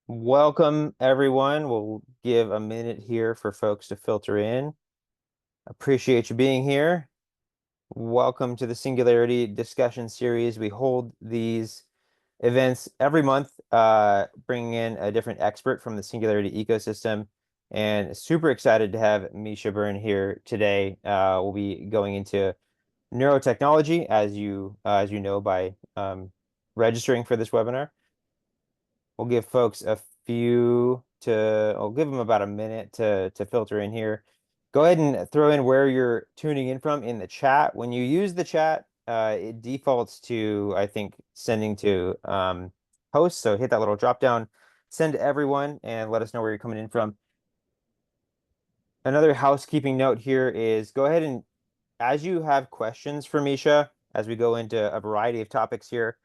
Welcome, everyone. We'll give a minute here for folks to filter in. Appreciate you being here. Welcome to the Singularity discussion series. We hold these events every month, bringing in a different expert from the Singularity ecosystem. And super excited to have Misha Byrne here today. We'll be going into neurotechnology, as you know by registering for this webinar. We'll give folks I'll give them about a minute to filter in here. Go ahead and throw in where you're tuning in from in the chat. When you use the chat, it defaults to, I think, sending to hosts. So hit that little drop down, send to everyone, and let us know where you're coming in from. Another housekeeping note here is go ahead and, as you have questions for Misha, as we go into a variety of topics here,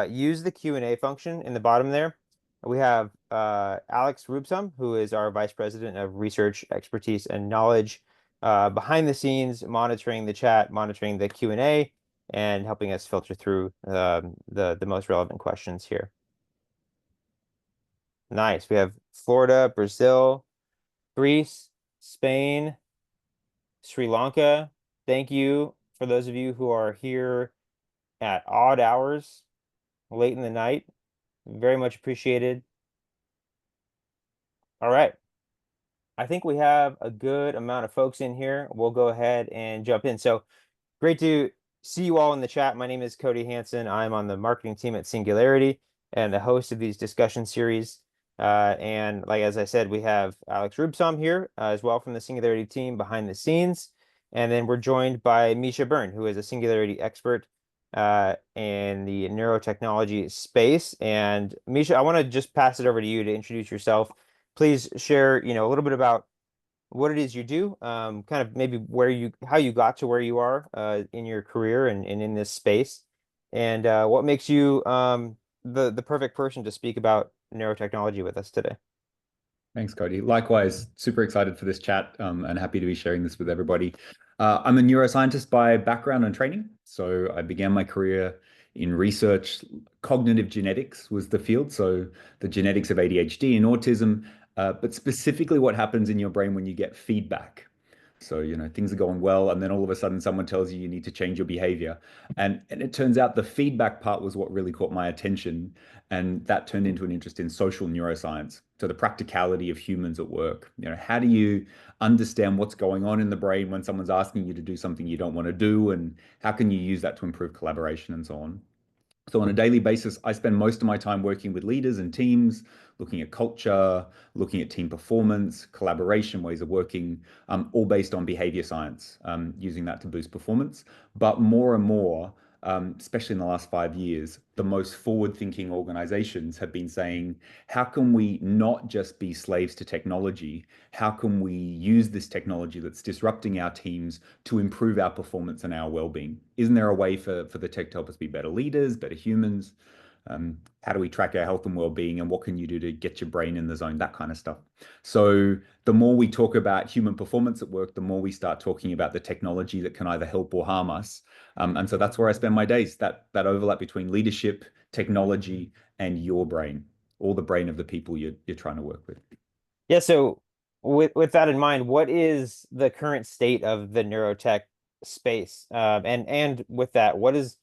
use the Q&A function in the bottom there. We have Alex Rubsum, who is our Vice President of Research, Expertise, and Knowledge, behind the scenes, monitoring the chat, monitoring the Q&A, and helping us filter through the most relevant questions here. Nice. We have Florida, Brazil, Greece, Spain, Sri Lanka. Thank you for those of you who are here at odd hours, late in the night. Very much appreciated. All right. I think we have a good amount of folks in here. We'll go ahead and jump in. So great to see you all in the chat. My name is Cody Hanson. I'm on the marketing team at Singularity and the host of these discussion series. And like as I said, we have Alex Rubsam here as well from the Singularity team behind the scenes. And then we're joined by Misha Byrne, who is a Singularity expert in the neurotechnology space. And Misha, I want to just pass it over to you to introduce yourself. Please share, a little bit about what it is you do, kind of maybe how you got to where you are in your career and in this space, and what makes you the perfect person to speak about neurotechnology with us today. Thanks, Cody. Likewise, super excited for this chat and happy to be sharing this with everybody. I'm a neuroscientist by background and training. So I began my career in research. Cognitive genetics was the field. So the genetics of ADHD and autism, but specifically what happens in your brain when you get feedback. So, things are going well, and then all of a sudden someone tells you you need to change your behavior. And it turns out the feedback part was what really caught my attention. And that turned into an interest in social neuroscience. So the practicality of humans at work. How do you understand what's going on in the brain when someone's asking you to do something you don't want to do? And how can you use that to improve collaboration and so on? So on a daily basis, I spend most of my time working with leaders and teams, looking at culture, looking at team performance, collaboration, ways of working, all based on behavior science, using that to boost performance. But more and more, especially in the last 5 years, the most forward-thinking organizations have been saying, how can we not just be slaves to technology? How can we use this technology that's disrupting our teams to improve our performance and our well-being? Isn't there a way for the tech to help us be better leaders, better humans? How do we track our health and well-being, and what can you do to get your brain in the zone? That kind of stuff. So the more we talk about human performance at work, the more we start talking about the technology that can either help or harm us. And so that's where I spend my days, that overlap between leadership, technology, and your brain, all the brain of the people you're trying to work with. Yeah. So with that in mind, what is the current state of the neurotech space? And with that, what is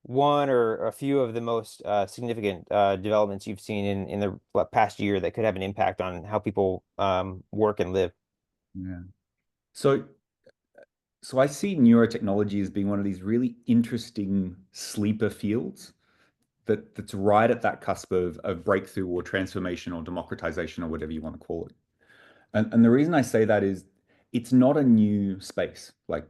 one or a few of the most significant developments you've seen in the past year that could have an impact on how people work and live? Yeah. So so I see neurotechnology as being one of these really interesting sleeper fields that's right at that cusp of breakthrough or transformation or democratization or whatever you want to call it. And the reason I say that is it's not a new space. Uh,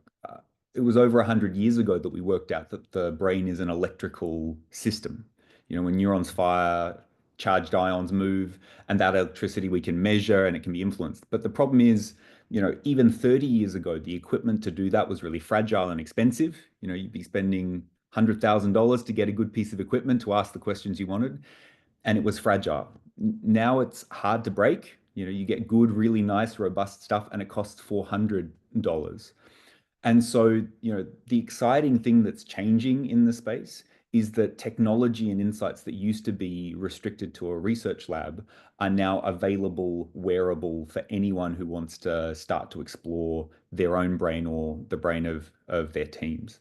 it was over 100 years ago that we worked out that the brain is an electrical system. When neurons fire, charged ions move, and that electricity we can measure and it can be influenced. But the problem is, even 30 years ago, the equipment to do that was really fragile and expensive. You'd be spending $100,000 to get a good piece of equipment to ask the questions you wanted, and it was fragile. Now it's hard to break. You get good, really nice, robust stuff, and it costs $400. And so, the exciting thing that's changing in the space is that technology and insights that used to be restricted to a research lab are now available, wearable for anyone who wants to start to explore their own brain or the brain of their teams.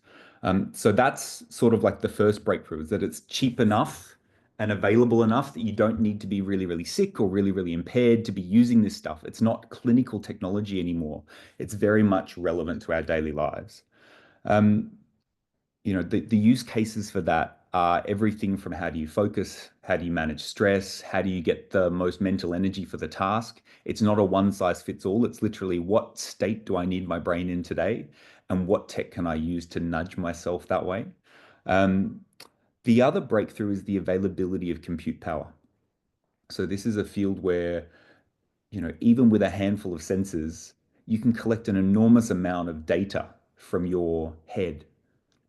So that's sort of like the first breakthrough, is that it's cheap enough and available enough that you don't need to be really, really sick or really, really impaired to be using this stuff. It's not clinical technology anymore. It's very much relevant to our daily lives. Um, the use cases for that are everything from how do you focus, how do you manage stress, how do you get the most mental energy for the task. It's not a one size fits all. It's literally what state do I need my brain in today, and what tech can I use to nudge myself that way. Um, the other breakthrough is the availability of compute power. So this is a field where, even with a handful of sensors, you can collect an enormous amount of data from your head.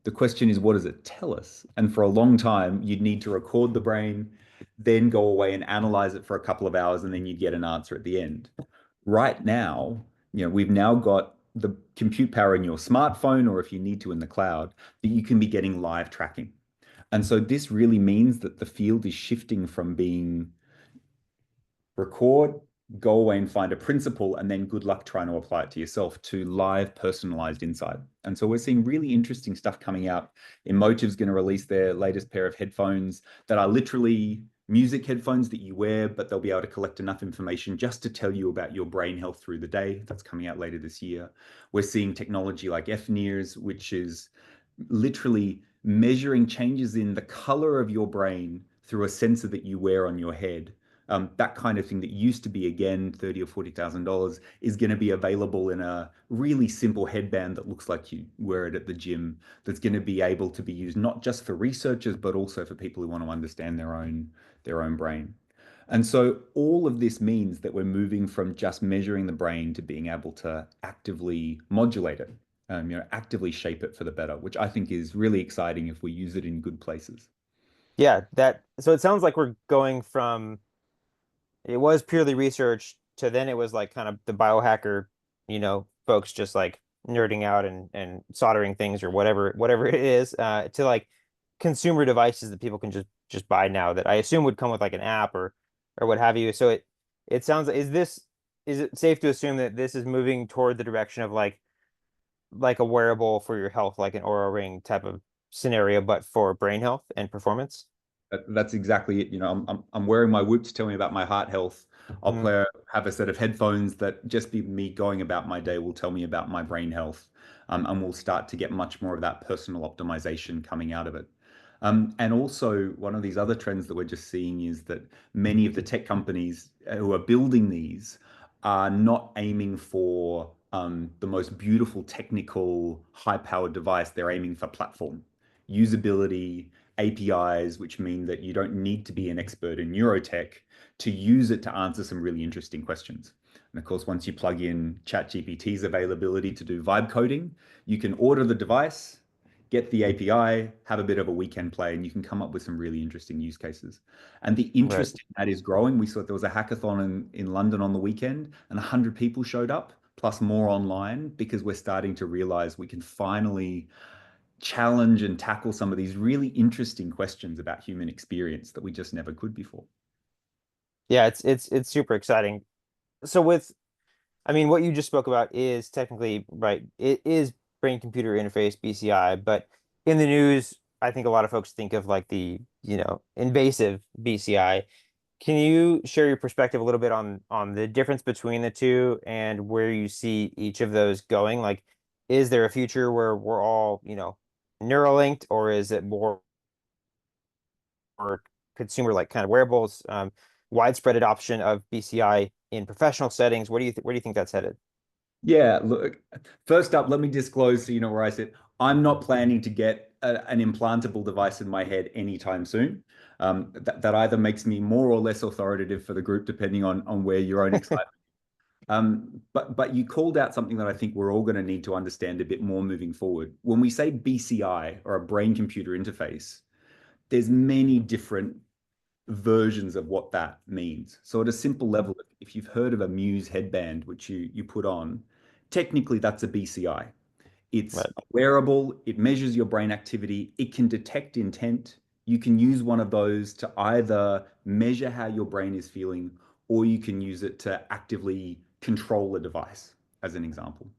The question is, what does it tell us? And for a long time, you'd need to record the brain, then go away and analyze it for a couple of hours, and then you'd get an answer at the end. Right now, we've now got the compute power in your smartphone, or if you need to in the cloud, that you can be getting live tracking. And so this really means that the field is shifting from being record, go away and find a principle, and then good luck trying to apply it to yourself, to live personalized insight. And so we're seeing really interesting stuff coming out. Emotive's going to release their latest pair of headphones that are literally music headphones that you wear, but they'll be able to collect enough information just to tell you about your brain health through the day. That's coming out later this year. We're seeing technology like FNIRS, which is literally measuring changes in the color of your brain through a sensor that you wear on your head. That kind of thing that used to be, again, $30,000 or $40,000 is going to be available in a really simple headband that looks like you wear it at the gym, that's going to be able to be used not just for researchers, but also for people who want to understand their own brain. And so all of this means that we're moving from just measuring the brain to being able to actively modulate it, actively shape it for the better, which I think is really exciting if we use it in good places. Yeah, that so it sounds like we're going from it was purely research to then it was like kind of the biohacker, folks just like nerding out and soldering things or whatever it is, to like consumer devices that people can just buy now that I assume would come with like an app or what have you. So it sounds is it safe to assume that this is moving toward the direction of like a wearable for your health, like an Oura Ring type of scenario, but for brain health and performance? That's exactly it. I'm wearing my Whoop to tell me about my heart health. Mm, Have a set of headphones that just be me going about my day will tell me about my brain health, and we'll start to get much more of that personal optimization coming out of it. And also, one of these other trends that we're just seeing is that many of the tech companies who are building these are not aiming for the most beautiful, technical, high-powered device. They're aiming for platform usability, APIs, which mean that you don't need to be an expert in neurotech to use it to answer some really interesting questions. And of course, once you plug in ChatGPT's availability to do vibe coding, you can order the device, get the API, have a bit of a weekend play, and you can come up with some really interesting use cases. And the right. interest in that is growing. We saw there was a hackathon in London on the weekend, and 100 people showed up, plus more online, because we're starting to realize we can finally challenge and tackle some of these really interesting questions about human experience that we just never could before. Yeah, it's super exciting. So with I mean, what you just spoke about is technically right. It is brain computer interface BCI, but in the news, I think a lot of folks think of like the, invasive BCI. Can you share your perspective a little bit on the difference between the two and where you see each of those going? Like, is there a future where we're all, neuralinked, or is it more or consumer like kind of wearables, widespread adoption of BCI in professional settings? Where do you think that's headed? Yeah, look, first up, let me disclose so you know where I sit. I'm not planning to get an implantable device in my head anytime soon. That either makes me more or less authoritative for the group, depending on where your own excitement. But you called out something that I think we're all going to need to understand a bit more moving forward. When we say BCI or a brain computer interface, there's many different versions of what that means. So at a simple level, if you've heard of a Muse headband, which you put on, technically that's a BCI. It's Right. wearable, it measures your brain activity, it can detect intent. You can use one of those to either measure how your brain is feeling, or you can use it to actively control a device, as an example.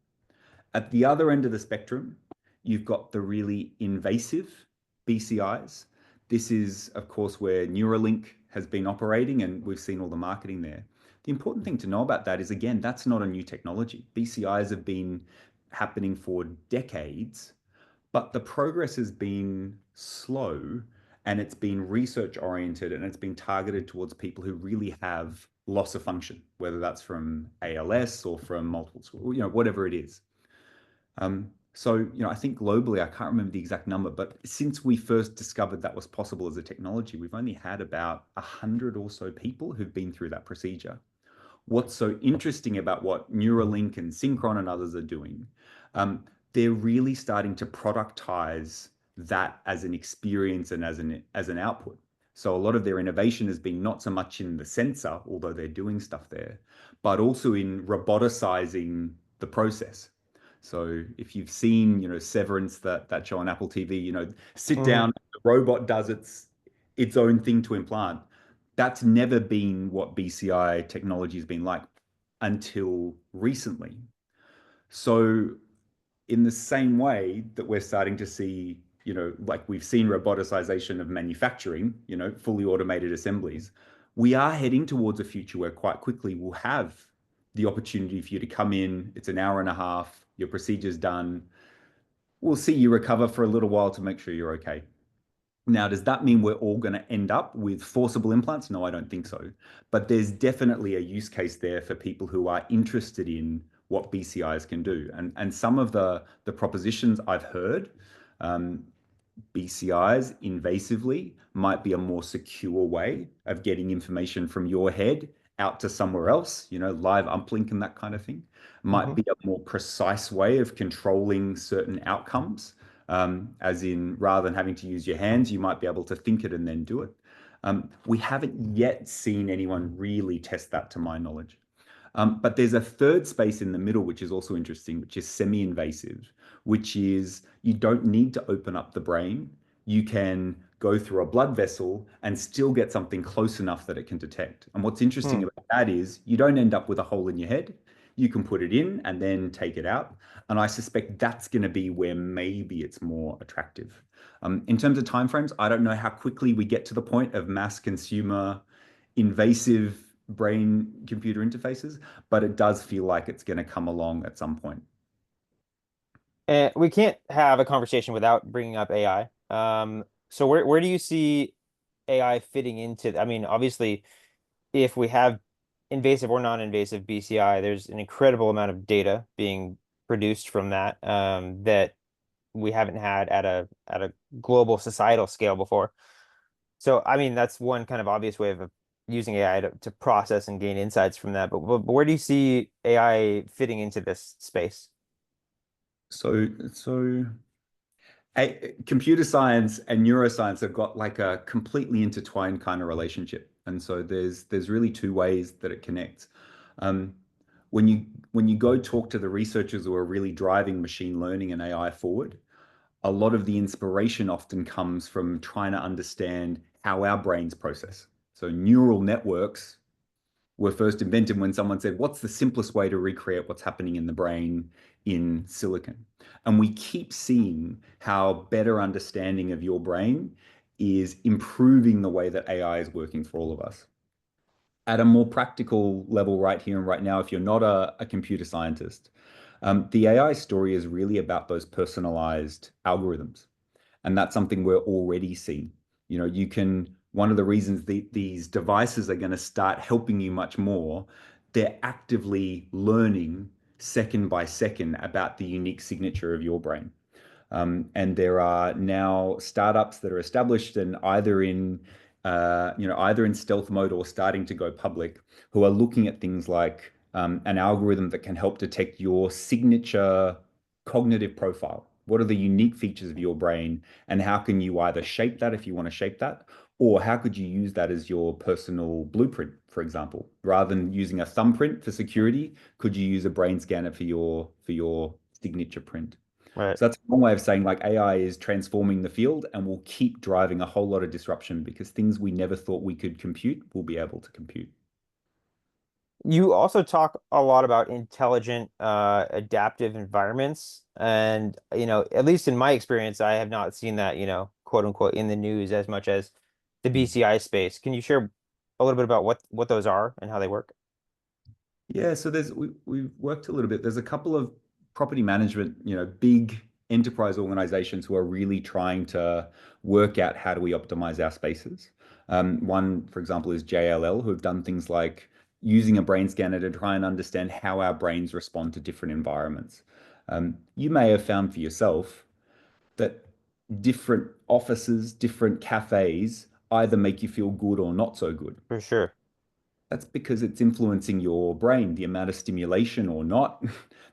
At the other end of the spectrum, you've got the really invasive BCIs. This is, of course, where Neuralink has been operating, and we've seen all the marketing there. The important thing to know about that is, again, that's not a new technology. BCIs have been happening for decades, but the progress has been slow, and it's been research oriented, and it's been targeted towards people who really have loss of function, whether that's from ALS or from multiple, whatever it is. I think globally, I can't remember the exact number, but since we first discovered that was possible as a technology, we've only had about 100 or so people who've been through that procedure. What's so interesting about what Neuralink and Synchron and others are doing, they're really starting to productize that as an experience and as an output. So a lot of their innovation has been not so much in the sensor, although they're doing stuff there, but also in roboticizing the process. So if you've seen, Severance, that show on Apple TV, sit Hmm. down, the robot does its own thing to implant. That's never been what BCI technology has been like until recently. So in the same way that we're starting to see, like we've seen roboticization of manufacturing, fully automated assemblies, we are heading towards a future where quite quickly we'll have the opportunity for you to come in, it's an hour and a half, your procedure's done. We'll see you recover for a little while to make sure you're okay. Now, does that mean we're all going to end up with forcible implants? No, I don't think so. But there's definitely a use case there for people who are interested in what BCIs can do. And some of the propositions I've heard, um, BCIs invasively might be a more secure way of getting information from your head out to somewhere else, live uplink and that kind of thing. Might Hmm. be a more precise way of controlling certain outcomes. As in, rather than having to use your hands, you might be able to think it and then do it. We haven't yet seen anyone really test that, to my knowledge. But there's a third space in the middle, which is also interesting, which is semi-invasive, which is you don't need to open up the brain. You can go through a blood vessel and still get something close enough that it can detect. And what's interesting about that is you don't end up with a hole in your head. You can put it in and then take it out. And I suspect that's going to be where maybe it's more attractive. In terms of timeframes, I don't know how quickly we get to the point of mass consumer invasive brain computer interfaces, but it does feel like it's going to come along at some point. And we can't have a conversation without bringing up AI. So where do you see AI fitting into? I mean, obviously, if we have invasive or non-invasive BCI, there's an incredible amount of data being produced from that that we haven't had at a global societal scale before. So, I mean, that's one kind of obvious way of using AI to process and gain insights from that. But where do you see AI fitting into this space? So computer science and neuroscience have got like a completely intertwined kind of relationship. And so there's really two ways that it connects. Um, when you go talk to the researchers who are really driving machine learning and AI forward, a lot of the inspiration often comes from trying to understand how our brains process. So neural networks were first invented when someone said, what's the simplest way to recreate what's happening in the brain in silicon? And we keep seeing how better understanding of your brain is improving the way that AI is working for all of us. At a more practical level, right here and right now, if you're not a computer scientist, the AI story is really about those personalized algorithms. And that's something we're already seeing. One of the reasons these devices are going to start helping you much more, they're actively learning second by second about the unique signature of your brain. And there are now startups that are established and either in stealth mode or starting to go public, who are looking at things like an algorithm that can help detect your signature cognitive profile. What are the unique features of your brain, and how can you either shape that if you want to shape that, or how could you use that as your personal blueprint, for example? Rather than using a thumbprint for security, could you use a brain scanner for your signature print? Right. So that's a long way of saying like AI is transforming the field and will keep driving a whole lot of disruption because things we never thought we could compute, will be able to compute. You also talk a lot about intelligent, adaptive environments. And, at least in my experience, I have not seen that, quote unquote, in the news as much as the BCI space. Can you share a little bit about what those are and how they work? Yeah, so we've worked a little bit. There's a couple of property management, big enterprise organizations who are really trying to work out how do we optimize our spaces. One, for example, is JLL, who have done things like using a brain scanner to try and understand how our brains respond to different environments. You may have found for yourself that different offices, different cafes either make you feel good or not so good. For sure. That's because it's influencing your brain, the amount of stimulation or not,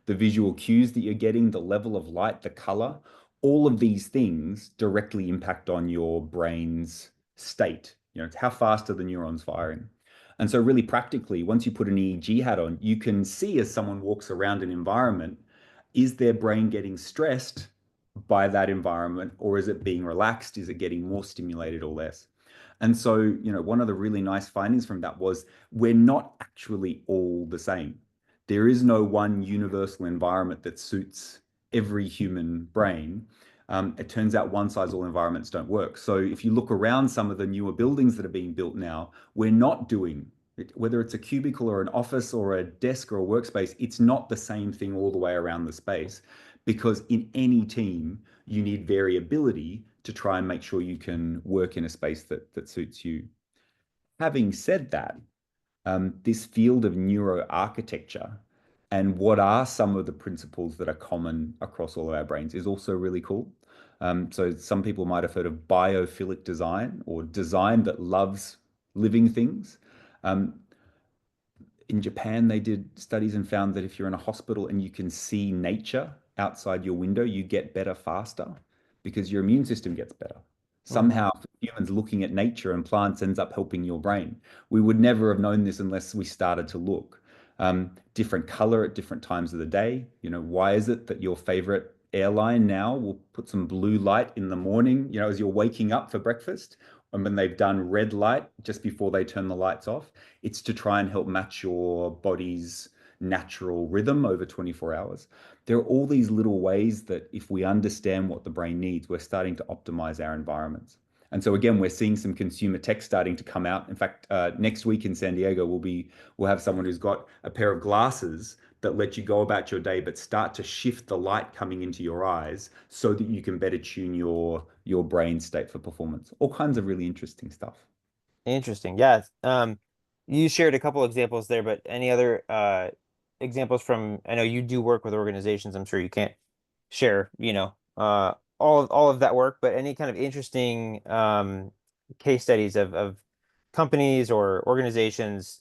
the visual cues that you're getting, the level of light, the color. All of these things directly impact on your brain's state. It's how fast are the neurons firing? And so, really practically, once you put an EEG hat on, you can see as someone walks around an environment, is their brain getting stressed by that environment, or is it being relaxed? Is it getting more stimulated or less? And so, one of the really nice findings from that was we're not actually all the same. There is no one universal environment that suits every human brain. It turns out one size all environments don't work. So if you look around some of the newer buildings that are being built now, we're not doing it, whether it's a cubicle or an office or a desk or a workspace, it's not the same thing all the way around the space because in any team, you need variability to try and make sure you can work in a space that suits you. Having said that, this field of neuroarchitecture and what are some of the principles that are common across all of our brains is also really cool. So some people might have heard of biophilic design or design that loves living things. Um, in Japan, they did studies and found that if you're in a hospital and you can see nature outside your window, you get better faster because your immune system gets better. Hmm. Somehow, humans looking at nature and plants ends up helping your brain. We would never have known this unless we started to look. Different color at different times of the day. Why is it that your favorite airline now will put some blue light in the morning, as you're waking up for breakfast, and when they've done red light just before they turn the lights off? It's to try and help match your body's natural rhythm over 24 hours. There are all these little ways that if we understand what the brain needs, we're starting to optimize our environments. And so again, we're seeing some consumer tech starting to come out. In fact, next week in San Diego, we'll have someone who's got a pair of glasses that let you go about your day, but start to shift the light coming into your eyes so that you can better tune your brain state for performance. All kinds of really interesting stuff. Interesting. Yeah. You shared a couple examples there, but any other examples from, I know you do work with organizations. I'm sure you can't share, all of that work, but any kind of interesting case studies of companies or organizations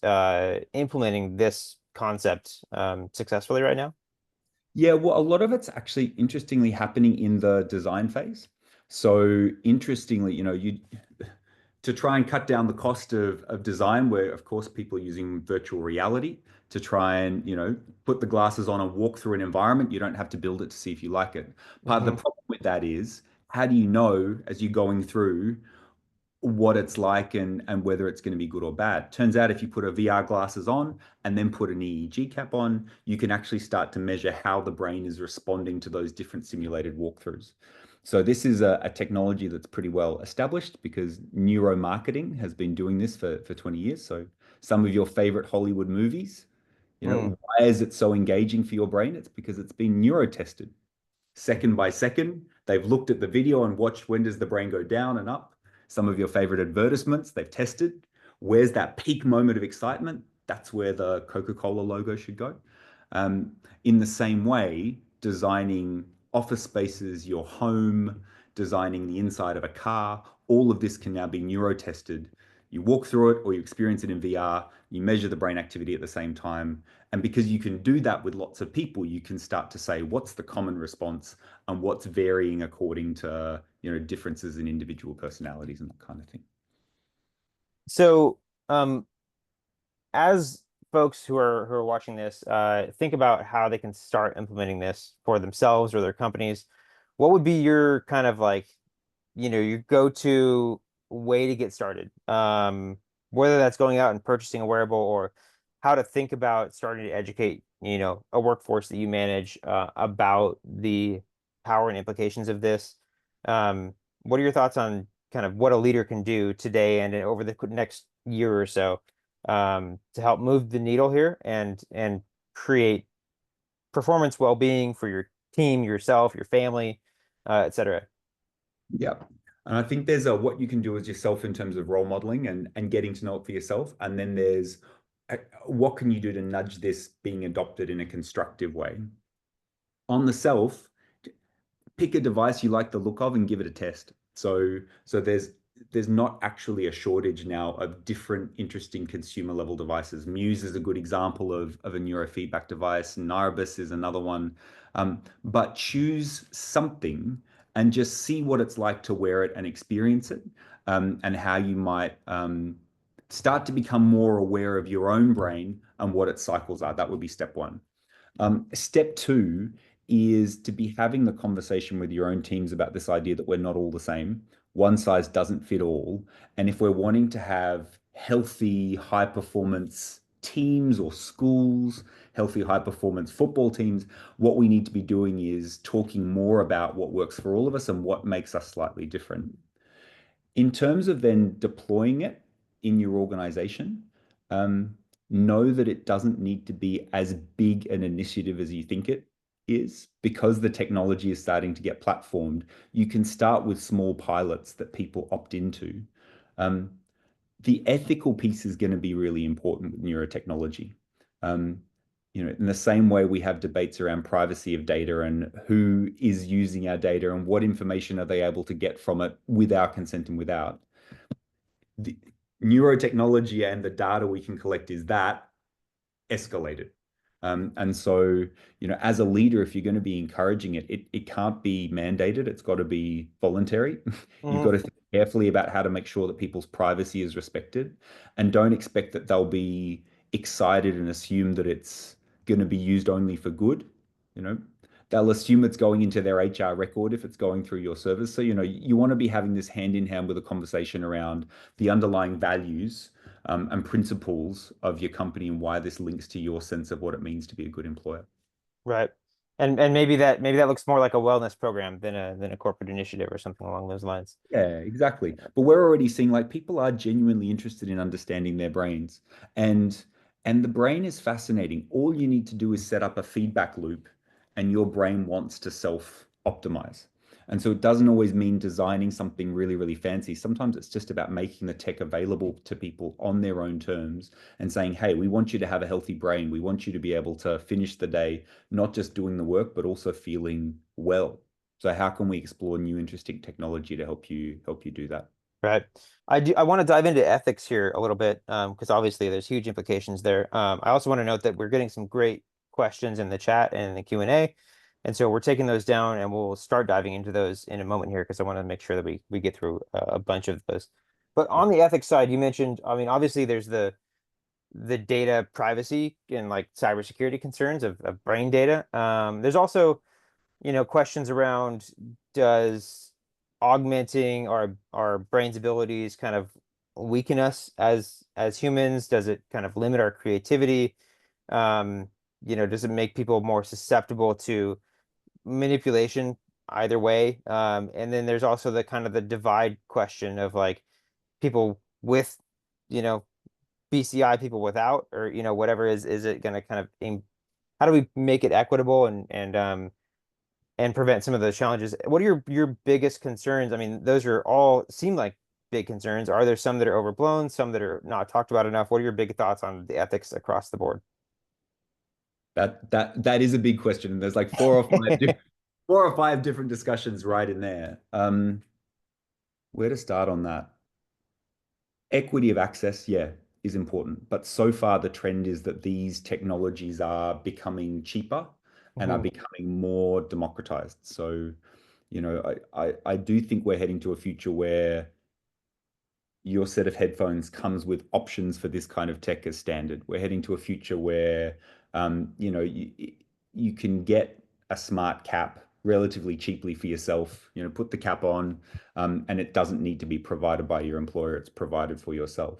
implementing this concept successfully right now? Yeah, well, a lot of it's actually interestingly happening in the design phase. So interestingly, you to try and cut down the cost of design, where of course people are using virtual reality to try and, put the glasses on and walk through an environment. You don't have to build it to see if you like it. Part of the Hmm. problem with that is how do you know as you're going through what it's like and whether it's going to be good or bad. Turns out if you put a VR glasses on and then put an EEG cap on, you can actually start to measure how the brain is responding to those different simulated walkthroughs. So this is a technology that's pretty well established because neuromarketing has been doing this for 20 years. So some of your favorite Hollywood movies, Mm. why is it so engaging for your brain? It's because it's been neurotested second by second. They've looked at the video and watched when does the brain go down and up. Some of your favorite advertisements, they've tested. Where's that peak moment of excitement? That's where the Coca-Cola logo should go. Um, in the same way, designing office spaces, your home, designing the inside of a car, all of this can now be neurotested. You walk through it or you experience it in VR, you measure the brain activity at the same time, and because you can do that with lots of people, you can start to say what's the common response and what's varying according to, differences in individual personalities and that kind of thing. So, um, as folks who are watching this think about how they can start implementing this for themselves or their companies, what would be your kind of like, your go-to way to get started? Whether that's going out and purchasing a wearable or how to think about starting to educate, a workforce that you manage about the power and implications of this. Um, what are your thoughts on kind of what a leader can do today and over the next year or so to help move the needle here and create performance well-being for your team, yourself, your family, et cetera? Yeah. And I think there's a what you can do as yourself in terms of role modeling and getting to know it for yourself. And then there's what can you do to nudge this being adopted in a constructive way? On the self, pick a device you like the look of and give it a test. So there's not actually a shortage now of different interesting consumer level devices. Muse is a good example of a neurofeedback device. Narabus is another one. But choose something and just see what it's like to wear it and experience it, and how you might start to become more aware of your own brain and what its cycles are. That would be step one. Step two is to be having the conversation with your own teams about this idea that we're not all the same. One size doesn't fit all. And if we're wanting to have healthy, high performance teams or schools, healthy, high performance football teams, what we need to be doing is talking more about what works for all of us and what makes us slightly different. In terms of then deploying it in your organization, um, know that it doesn't need to be as big an initiative as you think it is because the technology is starting to get platformed. You can start with small pilots that people opt into. Um, the ethical piece is going to be really important with neurotechnology. Um, in the same way we have debates around privacy of data and who is using our data and what information are they able to get from it with our consent and without. The neurotechnology and the data we can collect is that escalated. And so, as a leader, if you're going to be encouraging it, it can't be mandated. It's got to be voluntary. You've got Mhm. to think carefully about how to make sure that people's privacy is respected, and don't expect that they'll be excited and assume that it's going to be used only for good. You know, they'll assume it's going into their HR record if it's going through your service. So, you want to be having this hand in hand with a conversation around the underlying values and principles of your company and why this links to your sense of what it means to be a good employer. Right. And maybe that looks more like a wellness program than a corporate initiative or something along those lines. Yeah, exactly. But we're already seeing like people are genuinely interested in understanding their brains. And and the brain is fascinating. All you need to do is set up a feedback loop and your brain wants to self-optimize. And so it doesn't always mean designing something really, really fancy. Sometimes it's just about making the tech available to people on their own terms and saying, hey, we want you to have a healthy brain. We want you to be able to finish the day, not just doing the work, but also feeling well. So how can we explore new interesting technology to help you do that? Right. I want to dive into ethics here a little bit because obviously there's huge implications there. I also want to note that we're getting some great questions in the chat and in the Q&A. And so we're taking those down and we'll start diving into those in a moment here because I want to make sure that we get through a bunch of those. But Yeah. on the ethics side, you mentioned, I mean, obviously there's the data privacy and like cybersecurity concerns of brain data. There's also questions around does augmenting our brain's abilities kind of weaken us as humans? Does it kind of limit our creativity? Um, does it make people more susceptible to manipulation either way? And then there's also the kind of the divide question of like people with, you know, BCI, people without, or whatever is it going to kind of aim, how do we make it equitable and prevent some of those challenges? What are your biggest concerns? I mean, those are all seem like big concerns. Are there some that are overblown, some that are not talked about enough? What are your big thoughts on the ethics across the board? That is a big question, and there's like four or five different discussions right in there. Where to start on that? Equity of access, yeah, is important, but so far the trend is that these technologies are becoming cheaper and are Mhm. becoming more democratized. So, I do think we're heading to a future where your set of headphones comes with options for this kind of tech as standard. We're heading to a future where, you can get a smart cap relatively cheaply for yourself. Put the cap on, and it doesn't need to be provided by your employer. It's provided for yourself.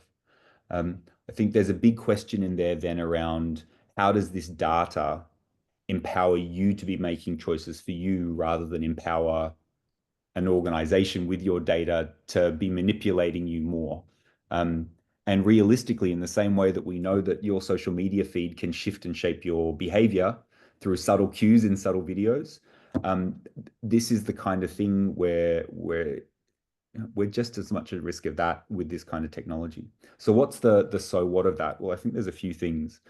I think there's a big question in there then around how does this data empower you to be making choices for you rather than empower an organization with your data to be manipulating you more. Um, and realistically, in the same way that we know that your social media feed can shift and shape your behavior through subtle cues in subtle videos, um, this is the kind of thing where we're just as much at risk of that with this kind of technology. So what's the so what of that? Well, I think there's a few things,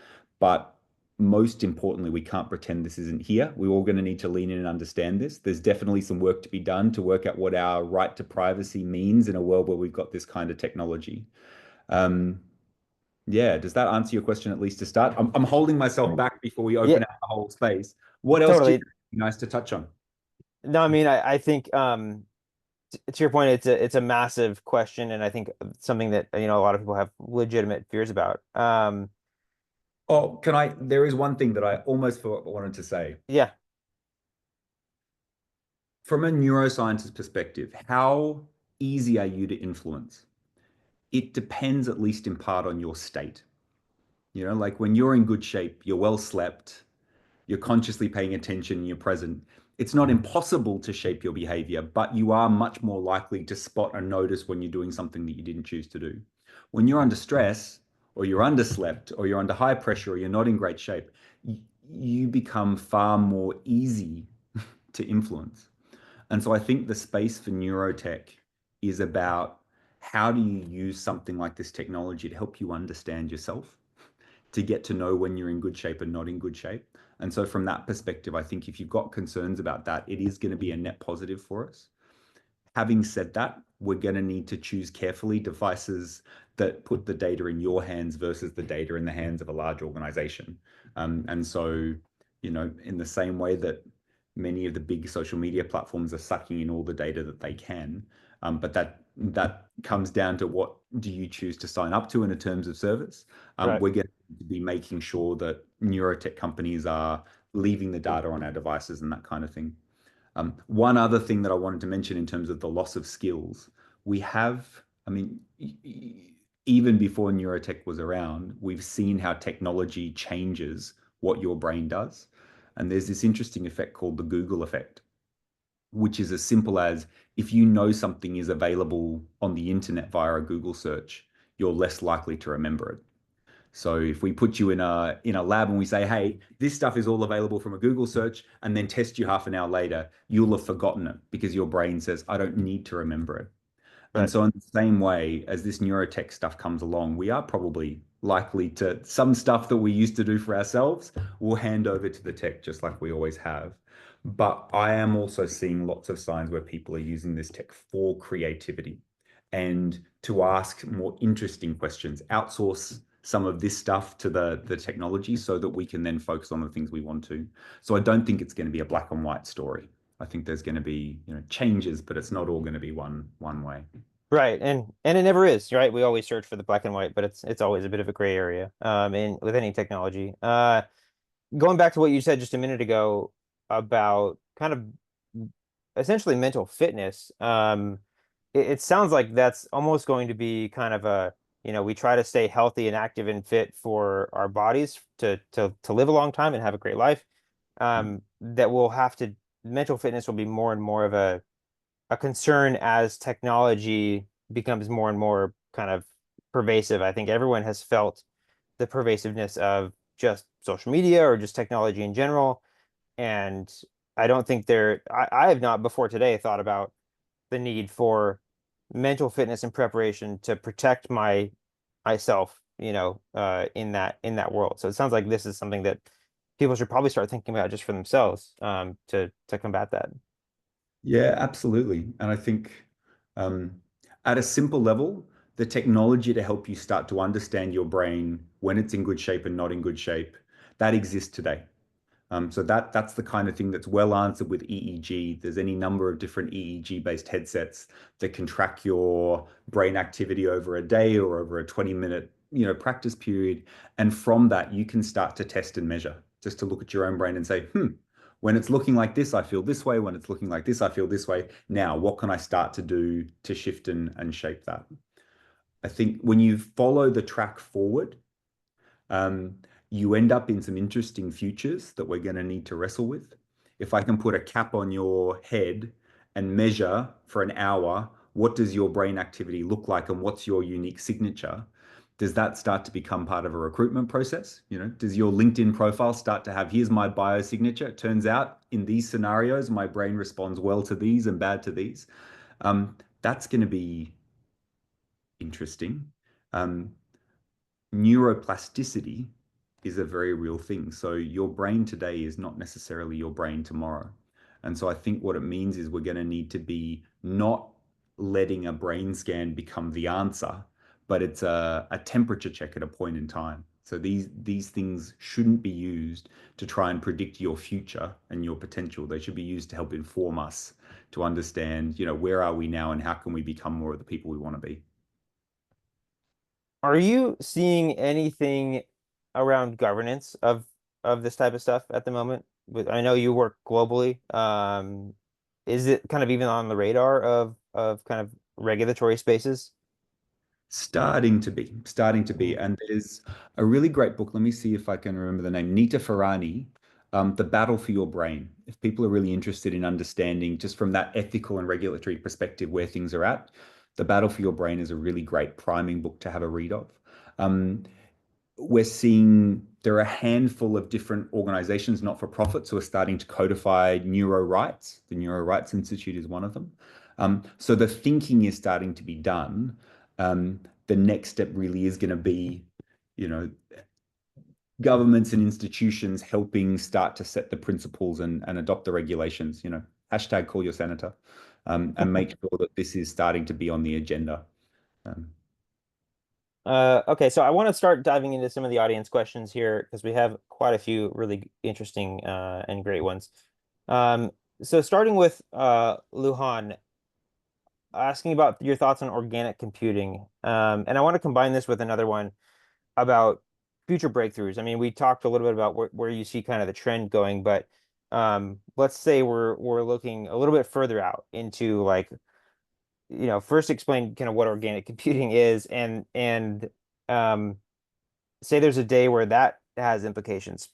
but most importantly, we can't pretend this isn't here. We're all going to need to lean in and understand this. There's definitely some work to be done to work out what our right to privacy means in a world where we've got this kind of technology. Um, yeah, does that answer your question at least to start? I'm holding myself back before we Yeah, open out the whole space. What else do you totally. think would be nice to touch on? No, I mean, I think to your point, it's a massive question, and I think something that a lot of people have legitimate fears about. Oh, can I? There is one thing that I almost forgot what I wanted to say. Yeah, From a neuroscientist perspective, how easy are you to influence? It depends, at least in part, on your state. Like when you're in good shape, you're well slept, you're consciously paying attention, you're present. It's not impossible to shape your behavior, but you are much more likely to spot and notice when you're doing something that you didn't choose to do. When you're under stress, or you're underslept, or you're under high pressure, or you're not in great shape, you become far more easy to influence. And so I think the space for neurotech is about how do you use something like this technology to help you understand yourself, to get to know when you're in good shape and not in good shape. And so from that perspective, I think if you've got concerns about that, it is going to be a net positive for us. Having said that, we're going to need to choose carefully devices that put the data in your hands versus the data in the hands of a large organization. And so, in the same way that many of the big social media platforms are sucking in all the data that they can, but that comes down to what do you choose to sign up to in a terms of service. right. We're going to be making sure that neurotech companies are leaving the data on our devices and that kind of thing. One other thing that I wanted to mention in terms of the loss of skills, we have, I mean, even before neurotech was around, we've seen how technology changes what your brain does. And there's this interesting effect called the Google effect, which is as simple as if you know something is available on the internet via a Google search, you're less likely to remember it. So if we put you in a lab and we say, hey, this stuff is all available from a Google search, and then test you half an hour later, you'll have forgotten it because your brain says, I don't need to remember it. And Right. so in the same way as this neurotech stuff comes along, we are probably likely to some stuff that we used to do for ourselves, we'll hand over to the tech just like we always have. But I am also seeing lots of signs where people are using this tech for creativity and to ask more interesting questions, outsource some of this stuff to the technology so that we can then focus on the things we want to. So I don't think it's going to be a black and white story. I think there's going to be, changes, but it's not all going to be one way. Right. And it never is, right? We always search for the black and white, but it's always a bit of a gray area in with any technology. Going back to what you said just a minute ago about kind of essentially mental fitness, it sounds like that's almost going to be kind of we try to stay healthy and active and fit for our bodies to live a long time and have a great life. That we'll have to mental fitness will be more and more of a concern as technology becomes more and more kind of pervasive. I think everyone has felt the pervasiveness of just social media or just technology in general. And I don't think I have not before today thought about the need for mental fitness and preparation to protect myself, in that world. So it sounds like this is something that people should probably start thinking about just for themselves, to combat that. Yeah, absolutely. And I think um, at a simple level, the technology to help you start to understand your brain when it's in good shape and not in good shape, that exists today. So that's the kind of thing that's well answered with EEG. There's any number of different EEG-based headsets that can track your brain activity over a day or over a 20-minute, practice period. And from that, you can start to test and measure, just to look at your own brain and say, when it's looking like this, I feel this way. When it's looking like this, I feel this way. Now, what can I start to do to shift and shape that? I think when you follow the track forward, um, you end up in some interesting futures that we're going to need to wrestle with. If I can put a cap on your head and measure for an hour, what does your brain activity look like and what's your unique signature? Does that start to become part of a recruitment process? Does your LinkedIn profile start to have, here's my biosignature? It turns out in these scenarios, my brain responds well to these and bad to these. That's going to be interesting. Um, Neuroplasticity is a very real thing. So your brain today is not necessarily your brain tomorrow. And so I think what it means is we're going to need to be not letting a brain scan become the answer, but it's a temperature check at a point in time. So these things shouldn't be used to try and predict your future and your potential. They should be used to help inform us to understand, where are we now and how can we become more of the people we want to be. Are you seeing anything around governance of this type of stuff at the moment? I know you work globally. Is it kind of even on the radar of kind of regulatory spaces? Starting to be. Mhm. And there's a really great book. Let me see if I can remember the name. Nita Farani, The Battle for Your Brain. If people are really interested in understanding just from that ethical and regulatory perspective where things are at, The Battle for Your Brain is a really great priming book to have a read of. Um, we're seeing there are a handful of different organizations, not for profits, who are starting to codify neuro rights. The Neuro Rights Institute is one of them. So the thinking is starting to be done. The next step really is going to be, you know, governments and institutions helping start to set the principles and adopt the regulations, hashtag call your senator, and make sure that this is starting to be on the agenda. Um, Okay, so I want to start diving into some of the audience questions here because we have quite a few really interesting and great ones. Um, so starting with Luhan, asking about your thoughts on organic computing. And I want to combine this with another one about future breakthroughs. I mean, we talked a little bit about where you see kind of the trend going, but let's say we're looking a little bit further out into like, first explain kind of what organic computing is and um, say there's a day where that has implications,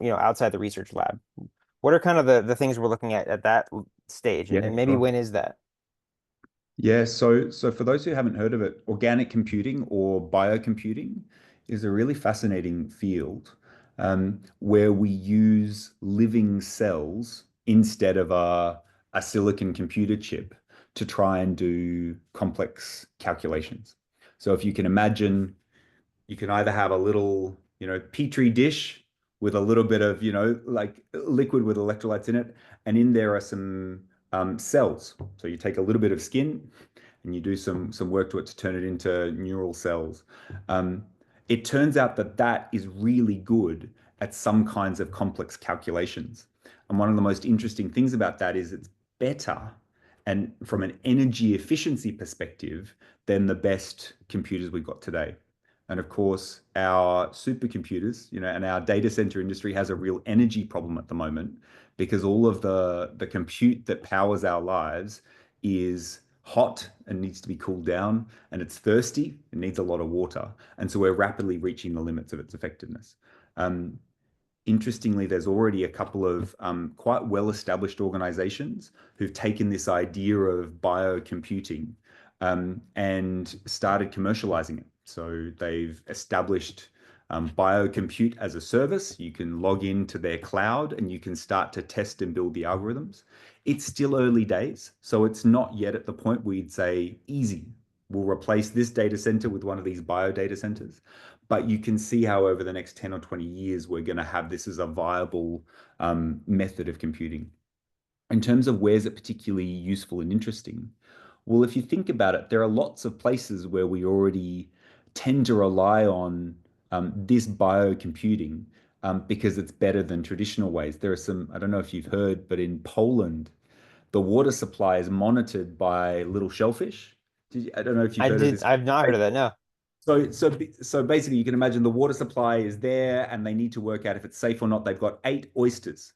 outside the research lab. What are kind of the things we're looking at that stage, yeah, and maybe sure. when is that? Yeah, so for those who haven't heard of it, organic computing or biocomputing is a really fascinating field where we use living cells instead of a silicon computer chip to try and do complex calculations. So if you can imagine, you can either have a little, petri dish with a little bit of, like liquid with electrolytes in it, and in there are some cells. So you take a little bit of skin and you do some work to it to turn it into neural cells. Um, it turns out that that is really good at some kinds of complex calculations. And one of the most interesting things about that is it's better and from an energy efficiency perspective than the best computers we've got today. And of course, our supercomputers, and our data center industry has a real energy problem at the moment because all of the compute that powers our lives is hot and needs to be cooled down, and it's thirsty and needs a lot of water. And so we're rapidly reaching the limits of its effectiveness. Um, Interestingly, there's already a couple of quite well-established organizations who've taken this idea of biocomputing and started commercializing it. So they've established biocompute as a service. You can log into their cloud and you can start to test and build the algorithms. It's still early days, so it's not yet at the point where you'd say, easy, we'll replace this data center with one of these bio data centers. But you can see how over the next 10 or 20 years, we're going to have this as a viable method of computing. In terms of where's it particularly useful and interesting, well, if you think about it, there are lots of places where we already tend to rely on this biocomputing because it's better than traditional ways. There are some, I don't know if you've heard, but in Poland, the water supply is monitored by little shellfish. I don't know if you've heard of this. I've not heard of that. No. So basically, you can imagine the water supply is there, and they need to work out if it's safe or not. They've got 8 oysters,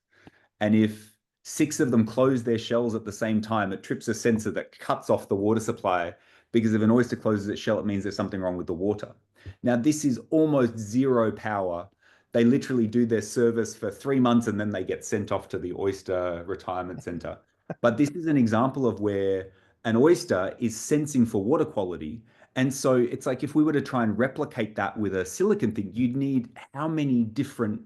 and if 6 of them close their shells at the same time, it trips a sensor that cuts off the water supply. Because if an oyster closes its shell, it means there's something wrong with the water. Now, this is almost zero power. They literally do their service for 3 months and then they get sent off to the oyster retirement center. But this is an example of where an oyster is sensing for water quality. And so it's like if we were to try and replicate that with a silicon thing, you'd need how many different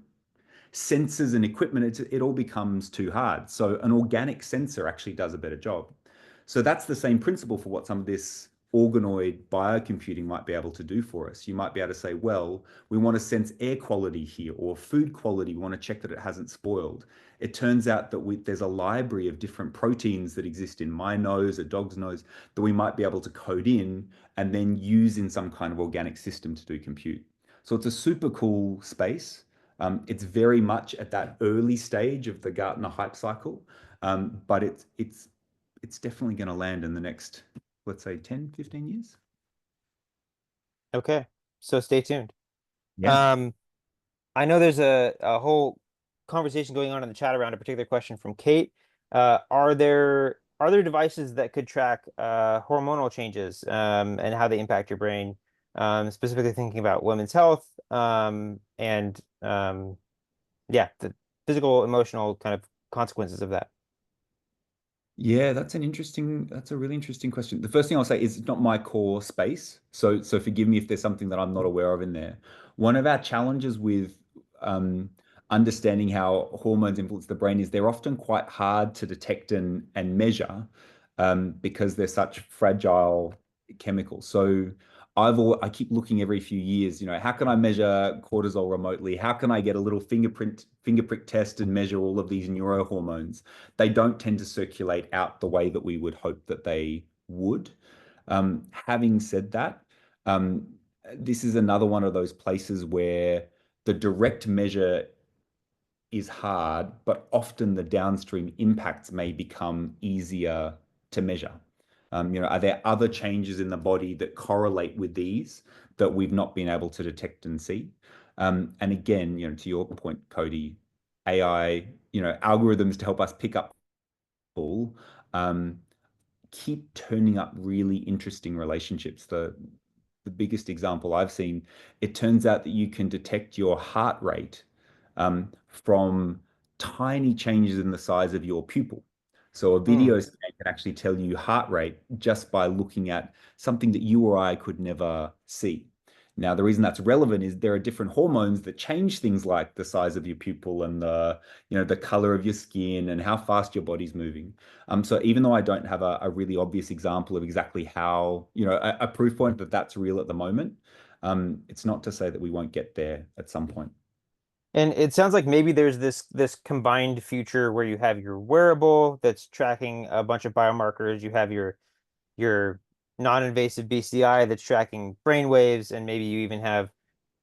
sensors and equipment, it all becomes too hard. So an organic sensor actually does a better job. So that's the same principle for what some of this organoid biocomputing might be able to do for us. You might be able to say, well, we want to sense air quality here or food quality. We want to check that it hasn't spoiled. It turns out that there's a library of different proteins that exist in my nose, a dog's nose, that we might be able to code in and then use in some kind of organic system to do compute. So it's a super cool space. It's very much at that early stage of the Gartner hype cycle, but it's definitely going to land in the next, let's say, 10, 15 years. Okay. So stay tuned. Yeah. Um, I know there's a whole conversation going on in the chat around a particular question from Kate. Are there devices that could track hormonal changes and how they impact your brain? Specifically thinking about women's health and yeah, the physical, emotional kind of consequences of that. Yeah, that's a really interesting question. The first thing I'll say is it's not my core space. So forgive me if there's something that I'm not aware of in there. One of our challenges with um, understanding how hormones influence the brain is they're often quite hard to detect and measure because they're such fragile chemicals. So I keep looking every few years, how can I measure cortisol remotely? How can I get a little finger prick test and measure all of these neurohormones? They don't tend to circulate out the way that we would hope that they would. Having said that, um, this is another one of those places where the direct measure is hard, but often the downstream impacts may become easier to measure. Are there other changes in the body that correlate with these that we've not been able to detect and see? And again, to your point, Cody, AI, algorithms to help us pick up people, keep turning up really interesting relationships. The biggest example I've seen, it turns out that you can detect your heart rate from tiny changes in the size of your pupil. So a Hmm. video scan can actually tell you heart rate just by looking at something that you or I could never see. Now, the reason that's relevant is there are different hormones that change things like the size of your pupil and the color of your skin and how fast your body's moving. So even though I don't have a really obvious example of exactly how, a proof point that that's real at the moment, it's not to say that we won't get there at some point. And it sounds like maybe there's this combined future where you have your wearable that's tracking a bunch of biomarkers, you have your non-invasive BCI that's tracking brain waves, and maybe you even have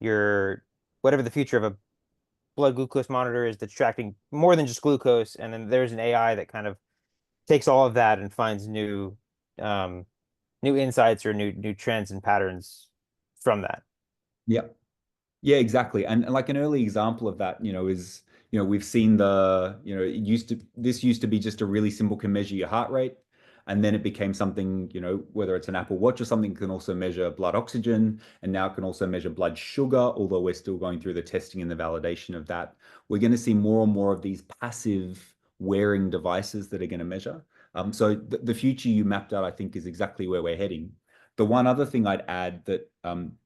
your whatever the future of a blood glucose monitor is that's tracking more than just glucose, and then there's an AI that kind of takes all of that and finds um new insights or new trends and patterns from that. Yeah. Yeah, exactly. And like an early example of that, is, we've seen this used to be just a really simple can measure your heart rate. And then it became something, whether it's an Apple Watch or something, can also measure blood oxygen. And now it can also measure blood sugar, although we're still going through the testing and the validation of that. We're going to see more and more of these passive wearing devices that are going to measure. So the future you mapped out, I think, is exactly where we're heading. The one other thing I'd add that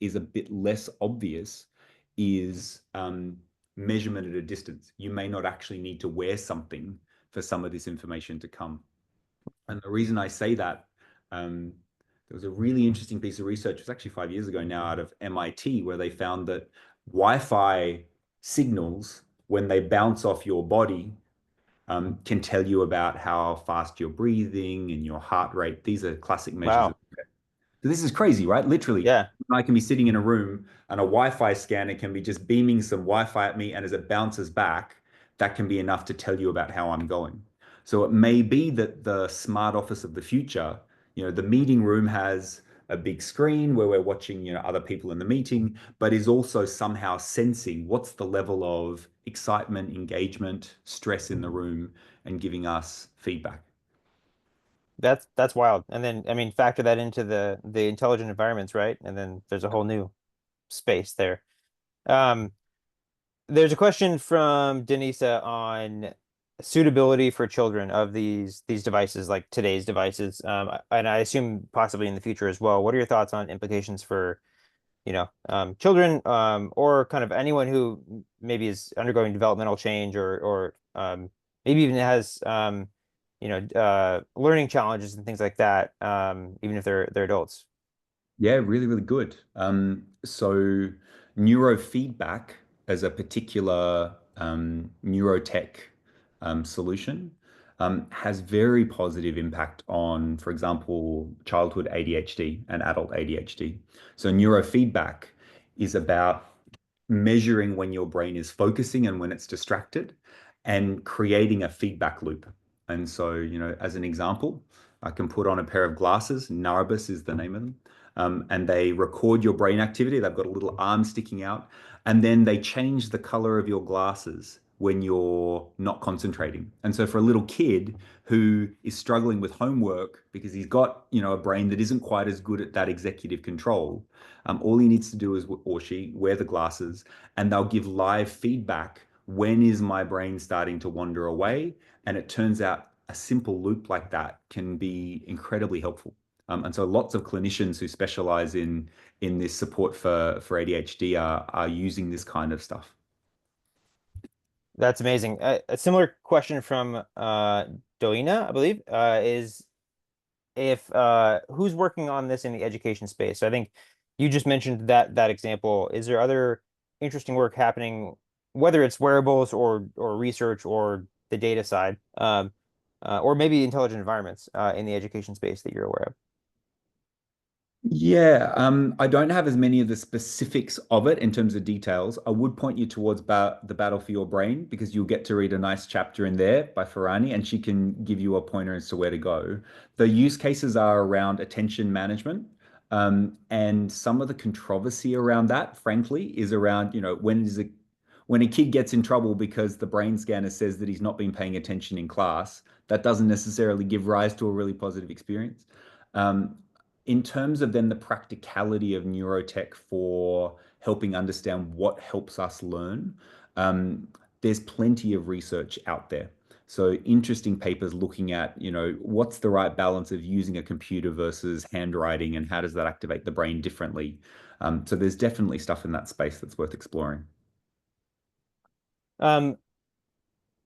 is a bit less obvious is measurement at a distance. You may not actually need to wear something for some of this information to come. And the reason I say that, there was a really interesting piece of research, it was actually 5 years ago now, out of MIT, where they found that Wi-Fi signals, when they bounce off your body, can tell you about how fast you're breathing and your heart rate. These are classic measures of Wow. So this is crazy, right? Literally, Yeah. I can be sitting in a room and a Wi-Fi scanner can be just beaming some Wi-Fi at me, and as it bounces back, that can be enough to tell you about how I'm going. So it may be that the smart office of the future, the meeting room has a big screen where we're watching, other people in the meeting, but is also somehow sensing what's the level of excitement, engagement, stress in the room, and giving us feedback. That's wild. And then I mean factor that into the intelligent environments, right? And then there's a whole new space there. Um, there's a question from Denisa on suitability for children of these devices, like today's devices. And I assume possibly in the future as well. What are your thoughts on implications for, children, or kind of anyone who maybe is undergoing developmental change or maybe even has learning challenges and things like that, even if they're adults. Yeah, really, really good. So neurofeedback as a particular neurotech solution has very positive impact on, for example, childhood ADHD and adult ADHD. So neurofeedback is about measuring when your brain is focusing and when it's distracted and creating a feedback loop. And so, as an example, I can put on a pair of glasses, Narabus is the name of them, and they record your brain activity. They've got a little arm sticking out, and then they change the color of your glasses when you're not concentrating. And so for a little kid who is struggling with homework because he's got, a brain that isn't quite as good at that executive control, all he needs to do is, or she, wear the glasses, and they'll give live feedback. When is my brain starting to wander away? And it turns out a simple loop like that can be incredibly helpful. And so lots of clinicians who specialize in this support for ADHD are using this kind of stuff. That's amazing. A similar question from Doina, I believe, is if who's working on this in the education space? So I think you just mentioned that example. Is there other interesting work happening, whether it's wearables or research or the data side, or maybe intelligent environments in the education space that you're aware of? Yeah, I don't have as many of the specifics of it in terms of details. I would point you towards The Battle for Your Brain because you'll get to read a nice chapter in there by Farani, and she can give you a pointer as to where to go. The use cases are around attention management. And some of the controversy around that, frankly, is around, when a kid gets in trouble because the brain scanner says that he's not been paying attention in class, that doesn't necessarily give rise to a really positive experience. Um, in terms of then the practicality of neurotech for helping understand what helps us learn, um, there's plenty of research out there. So interesting papers looking at, what's the right balance of using a computer versus handwriting and how does that activate the brain differently? So there's definitely stuff in that space that's worth exploring. Um,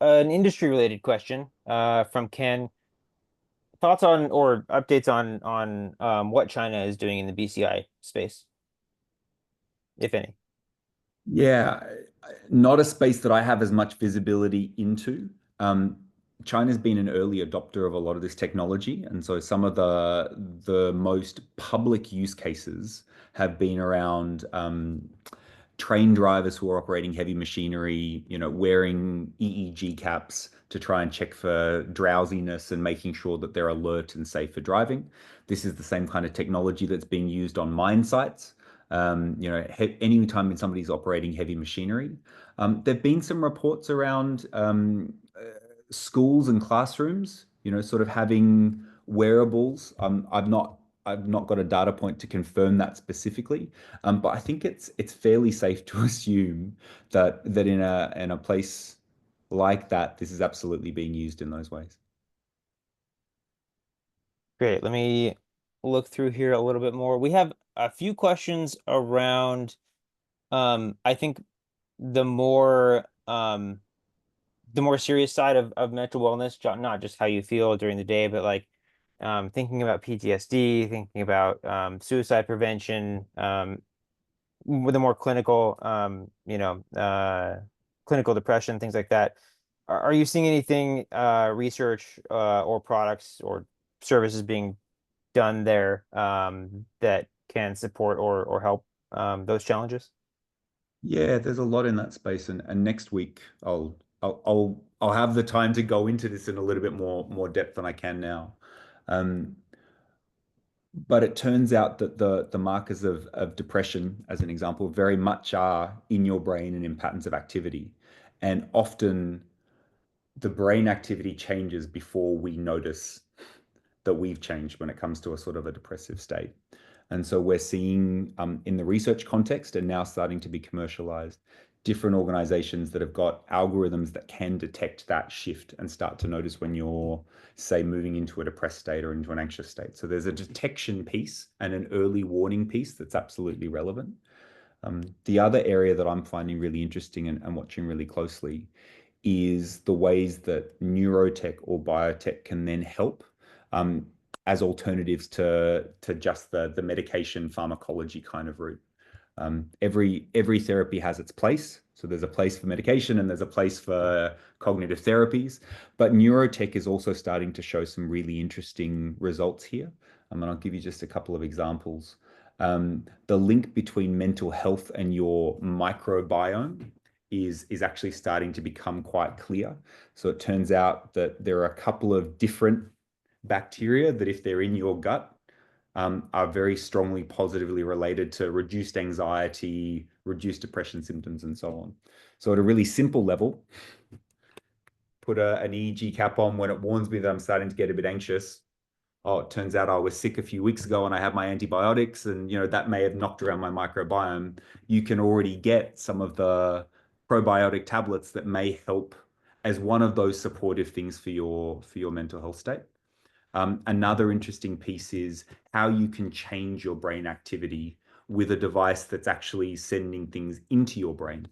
an industry related question from Ken. Thoughts on or updates on what China is doing in the BCI space, if any. Yeah, not a space that I have as much visibility into. Um, China's been an early adopter of a lot of this technology, and so some of the most public use cases have been around train drivers who are operating heavy machinery, wearing EEG caps to try and check for drowsiness and making sure that they're alert and safe for driving. This is the same kind of technology that's being used on mine sites. Anytime somebody's operating heavy machinery. There've been some reports around schools and classrooms, sort of having wearables. I've not got a data point to confirm that specifically, but I think it's fairly safe to assume that in a place like that, this is absolutely being used in those ways. Great. Let me look through here a little bit more. We have a few questions around, I think the more um, the more serious side of mental wellness, not just how you feel during the day, but like thinking about PTSD, thinking about suicide prevention, with a more clinical, clinical depression, things like that. Are you seeing anything research or products or services being done there that can support or help those challenges? Yeah, there's a lot in that space, and next week I'll have the time to go into this in a little bit more depth than I can now. Um, but it turns out that the markers of depression, as an example, very much are in your brain and in patterns of activity, and often the brain activity changes before we notice that we've changed when it comes to a sort of a depressive state. And so we're seeing in the research context and now starting to be commercialized, different organizations that have got algorithms that can detect that shift and start to notice when you're, say, moving into a depressed state or into an anxious state. So there's a detection piece and an early warning piece that's absolutely relevant. The other area that I'm finding really interesting and watching really closely is the ways that neurotech or biotech can then help um, as alternatives to just the medication pharmacology kind of route. Every therapy has its place. So there's a place for medication and there's a place for cognitive therapies. But neurotech is also starting to show some really interesting results here. And I'll give you just a couple of examples. The link between mental health and your microbiome is actually starting to become quite clear. So it turns out that there are a couple of different bacteria that, if they're in your gut, are very strongly positively related to reduced anxiety, reduced depression symptoms, and so on. So at a really simple level, put an EEG cap on when it warns me that I'm starting to get a bit anxious. Oh, it turns out I was sick a few weeks ago and I have my antibiotics, and that may have knocked around my microbiome. You can already get some of the probiotic tablets that may help as one of those supportive things for your mental health state. Another interesting piece is how you can change your brain activity with a device that's actually sending things into your brain.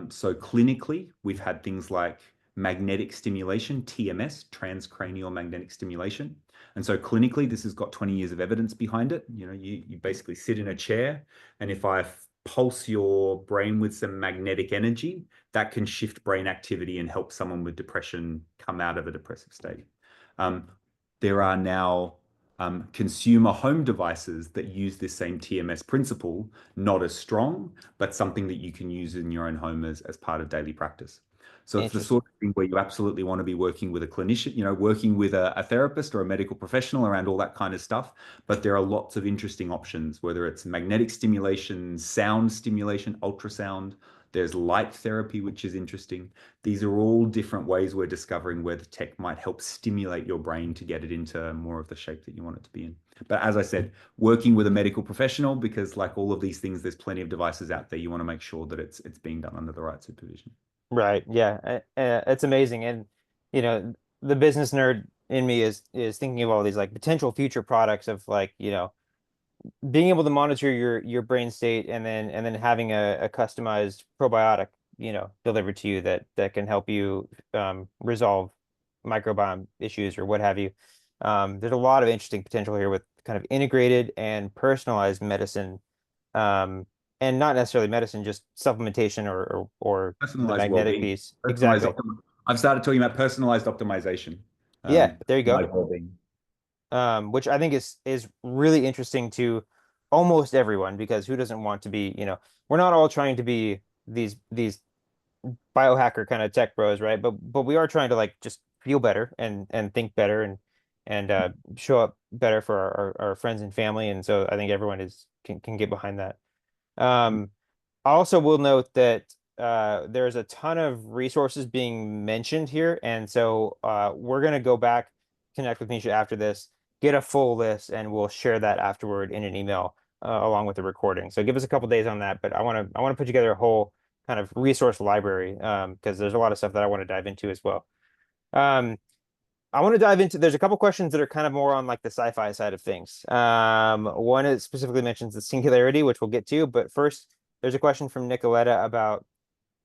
So clinically, we've had things like magnetic stimulation, TMS, transcranial magnetic stimulation. And so clinically, this has got 20 years of evidence behind it. You basically sit in a chair, and if I pulse your brain with some magnetic energy, that can shift brain activity and help someone with depression come out of a depressive state. Um, there are now consumer home devices that use this same TMS principle, not as strong, but something that you can use in your own home as part of daily practice. So it's the Interesting. sort of thing where you absolutely want to be working with a clinician, working with a therapist or a medical professional around all that kind of stuff. But there are lots of interesting options, whether it's magnetic stimulation, sound stimulation, ultrasound. There's light therapy, which is interesting. These are all different ways we're discovering where the tech might help stimulate your brain to get it into more of the shape that you want it to be in. But as I said, working with a medical professional, because like all of these things, there's plenty of devices out there. You want to make sure that it's being done under the right supervision. Right. Yeah. It's amazing. And, the business nerd in me is thinking of all these like potential future products of like, being able to monitor your brain state and then having a customized probiotic, delivered to you that can help you resolve microbiome issues or what have you. There's a lot of interesting potential here with kind of integrated and personalized medicine, um, and not necessarily medicine, just supplementation or the Personalized magnetic well-being, piece. personalized Exactly. optim I've started talking about personalized optimization, Yeah, there you go. personalized well-being. Which I think is really interesting to almost everyone because who doesn't want to be, we're not all trying to be these biohacker kind of tech bros, right? But we are trying to like just feel better and think better and show up better for our friends and family. And so I think everyone can get behind that. I also will note that there's a ton of resources being mentioned here, and so we're gonna go back, connect with Misha after this, get a full list, and we'll share that afterward in an email along with the recording. So give us a couple days on that, but I want to put together a whole kind of resource library because there's a lot of stuff that I want to dive into as well. Um, I want to dive into, there's a couple questions that are kind of more on like the sci-fi side of things. One is specifically mentions the singularity, which we'll get to, but first there's a question from Nicoletta about,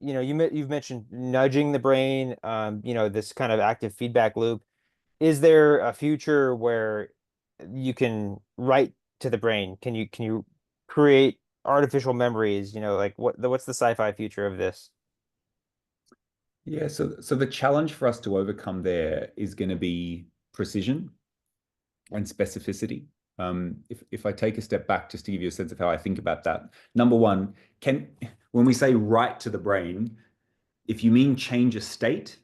you've mentioned nudging the brain, this kind of active feedback loop. Is there a future where you can write to the brain? Can you create artificial memories? Like what's the sci-fi future of this? Yeah, so the challenge for us to overcome there is going to be precision and specificity. If I take a step back just to give you a sense of how I think about that, number one, can when we say write to the brain, if you mean change a state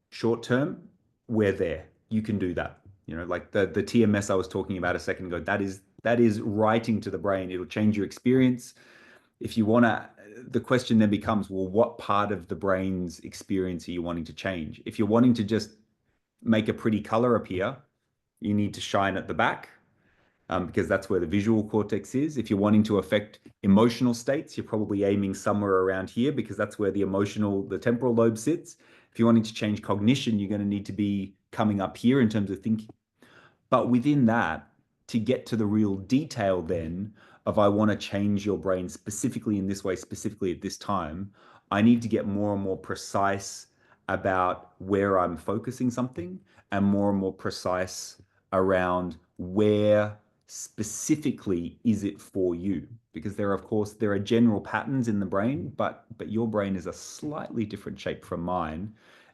short term, we're there. You can do that. Like the TMS I was talking about a second ago, that is writing to the brain. It'll change your experience. If you want to, the question then becomes, well, what part of the brain's experience are you wanting to change? If you're wanting to just make a pretty color appear, you need to shine at the back, because that's where the visual cortex is. If you're wanting to affect emotional states, you're probably aiming somewhere around here because that's where the temporal lobe sits. If you're wanting to change cognition, you're going to need to be coming up here in terms of thinking. But within that, to get to the real detail then of I want to change your brain specifically in this way, specifically at this time, I need to get more and more precise about where I'm focusing something and more precise around where specifically is it for you. Because there are general patterns in the brain, but your brain is a slightly different shape from mine.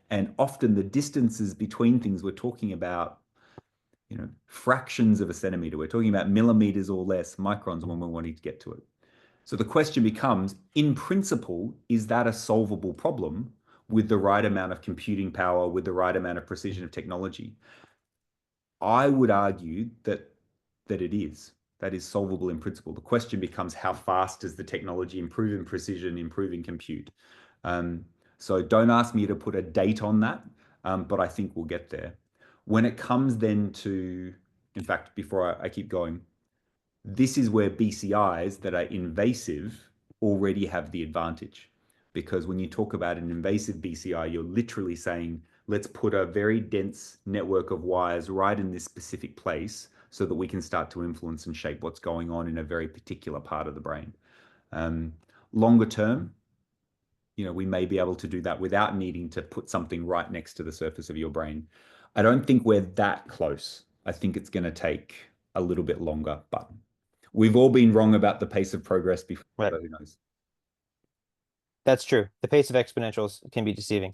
And often the distances between things we're talking about, fractions of a centimeter. We're talking about millimeters or less, microns when we're wanting to get to it. So the question becomes, in principle, is that a solvable problem with the right amount of computing power, with the right amount of precision of technology? I would argue that it is. That is solvable in principle. The question becomes, how fast does the technology improve in precision, improve in compute? So don't ask me to put a date on that, but I think we'll get there. When it comes then to, in fact, before I keep going, this is where BCIs that are invasive already have the advantage. Because when you talk about an invasive BCI, you're literally saying, let's put a very dense network of wires right in this specific place so that we can start to influence and shape what's going on in a very particular part of the brain. Longer term, we may be able to do that without needing to put something right next to the surface of your brain. I don't think we're that close. I think it's going to take a little bit longer, but we've all been wrong about the pace of progress before, Right. so who knows? That's true. The pace of exponentials can be deceiving.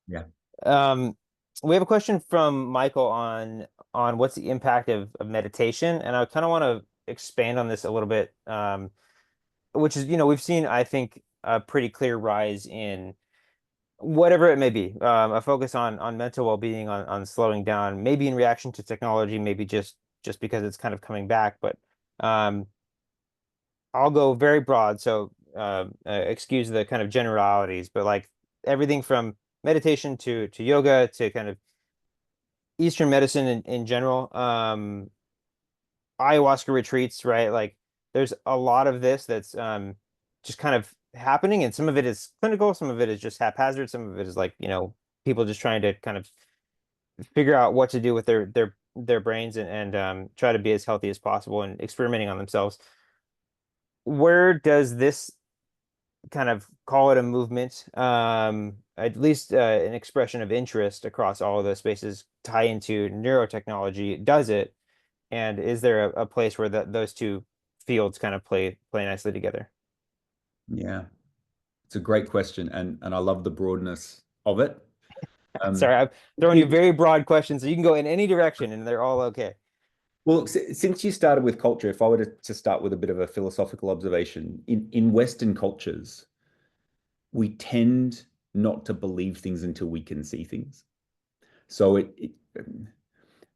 Yeah. Um, we have a question from Michael on what's the impact of meditation, and I kind of want to expand on this a little bit. Which is, we've seen, I think, a pretty clear rise in whatever it may be, a focus on mental well-being, on slowing down, maybe in reaction to technology, maybe just because it's kind of coming back. But um, I'll go very broad, so excuse the kind of generalities, but like everything from meditation to yoga to kind of Eastern medicine in general, ayahuasca retreats, right? Like there's a lot of this that's just kind of happening, and some of it is clinical, some of it is just haphazard, some of it is like, people just trying to kind of figure out what to do with their brains and try to be as healthy as possible and experimenting on themselves. Where does this kind of, call it a movement, at least an expression of interest across all of those spaces, tie into neurotechnology? Does it? And is there a place where those two fields kind of play nicely together? Yeah. It's a great question, and I love the broadness of it. Sorry, Um, I'm throwing you very broad questions, so you can go in any direction and they're all okay. well, since you started with culture, if I were to start with a bit of a philosophical observation, in Western cultures, we tend not to believe things until we can see things. So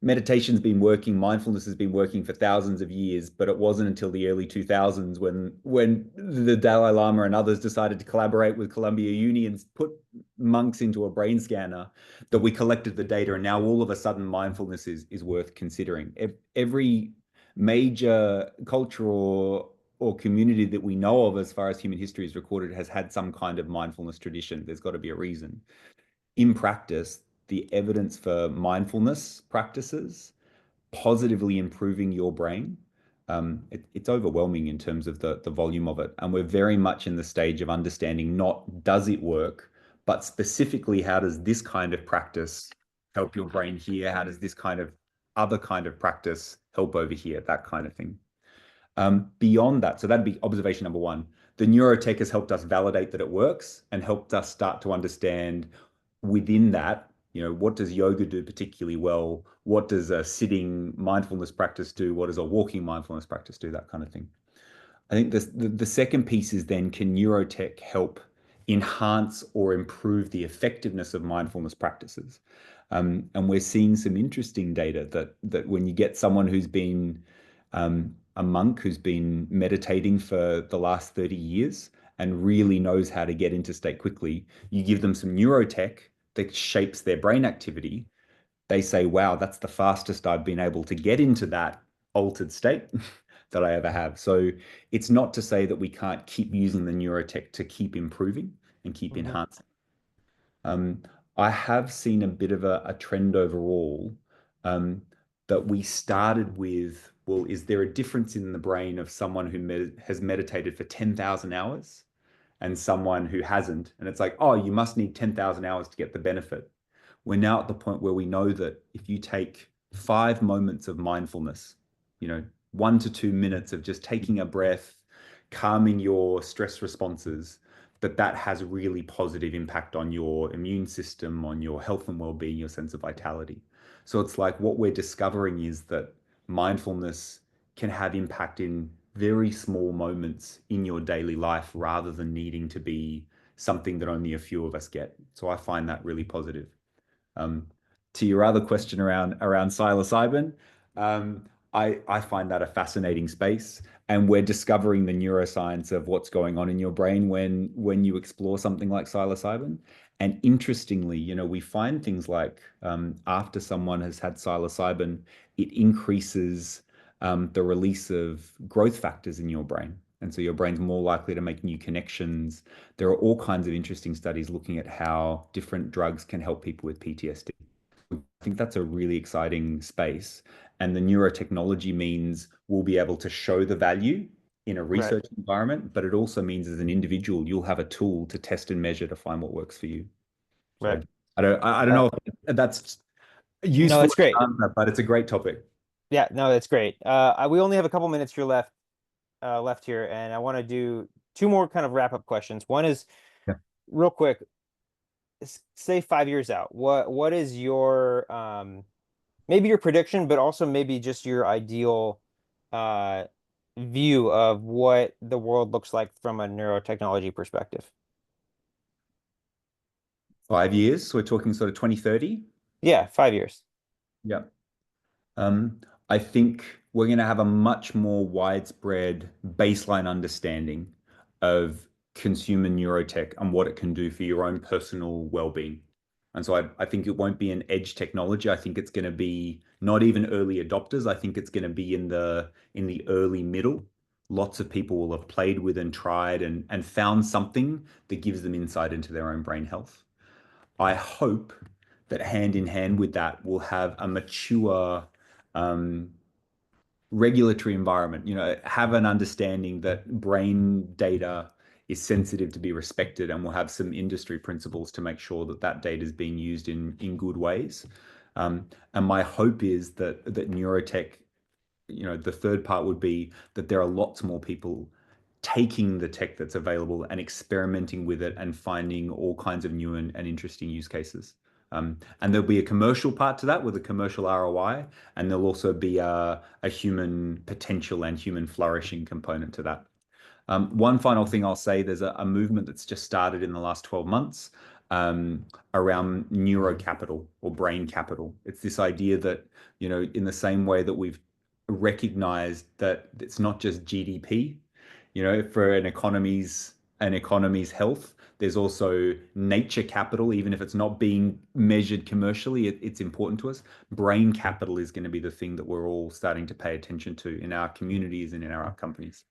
meditation's been working, mindfulness has been working for thousands of years, but it wasn't until the early 2000s when the Dalai Lama and others decided to collaborate with Columbia Uni and put monks into a brain scanner that we collected the data, and now all of a sudden mindfulness is worth considering. Every major culture or community that we know of as far as human history is recorded has had some kind of mindfulness tradition. There's got to be a reason. In practice, the evidence for mindfulness practices positively improving your brain, it's overwhelming in terms of the volume of it. And we're very much in the stage of understanding not does it work, but specifically how does this kind of practice help your brain here? How does this kind of other kind of practice help over here? That kind of thing. Beyond that, so that'd be observation number one. The neurotech has helped us validate that it works and helped us start to understand within that What does yoga do particularly well? What does a sitting mindfulness practice do? What does a walking mindfulness practice do? That kind of thing. I think the second piece is then, can neurotech help enhance or improve the effectiveness of mindfulness practices? And we're seeing some interesting data that when you get someone who's been a monk who's been meditating for the last 30 years and really knows how to get into state quickly, you give them some neurotech that shapes their brain activity, they say, wow, that's the fastest I've been able to get into that altered state that I ever have. So it's not to say that we can't keep using the neurotech to keep improving and keep Hmm. enhancing. Um, I have seen a bit of a trend overall, um, that we started with, well, is there a difference in the brain of someone who has meditated for 10,000 hours and someone who hasn't? And it's like, oh, you must need 10,000 hours to get the benefit. We're now at the point where we know that if you take 5 moments of mindfulness, 1 to 2 minutes of just taking a breath, calming your stress responses, that has really positive impact on your immune system, on your health and well-being, your sense of vitality. So it's like what we're discovering is that mindfulness can have impact in very small moments in your daily life rather than needing to be something that only a few of us get. So I find that really positive. Um, to your other question around psilocybin, um, I find that a fascinating space, and we're discovering the neuroscience of what's going on in your brain when you explore something like psilocybin. And interestingly, we find things like, after someone has had psilocybin, it increases the release of growth factors in your brain. And so your brain's more likely to make new connections. There are all kinds of interesting studies looking at how different drugs can help people with PTSD. I think that's a really exciting space. And the neurotechnology means we'll be able to show the value in a Right, research environment, but it also means as an individual, you'll have a tool to test and measure to find what works for you. right. So I don't Uh, know if that's no, useful it's great. answer, but it's a great topic. Yeah, no, that's great. We only have a couple minutes here left here, and I want to do two more kind of wrap up questions. One is Yeah. real quick. Say 5 years out. What is your maybe your prediction, but also maybe just your ideal uh view of what the world looks like from a neurotechnology perspective? 5 years, so we're talking sort of 2030. Yeah, 5 years. Yeah. Um, I think we're going to have a much more widespread baseline understanding of consumer neurotech and what it can do for your own personal well-being. And so I think it won't be an edge technology. I think it's going to be not even early adopters. I think it's going to be in the early middle. Lots of people will have played with and tried and found something that gives them insight into their own brain health. I hope that hand in hand with that, we'll have a mature um, regulatory environment, have an understanding that brain data is sensitive to be respected, and we'll have some industry principles to make sure that that data is being used in good ways. And my hope is that neurotech, the third part would be that there are lots more people taking the tech that's available and experimenting with it and finding all kinds of new and interesting use cases. And there'll be a commercial part to that with a commercial ROI, and there'll also be a human potential and human flourishing component to that. One final thing I'll say, there's a movement that's just started in the last 12 months around neurocapital or brain capital. It's this idea that, in the same way that we've recognized that it's not just GDP, for an economy's health, there's also nature capital, even if it's not being measured commercially, it's important to us. Brain capital is going to be the thing that we're all starting to pay attention to in our communities and in our companies.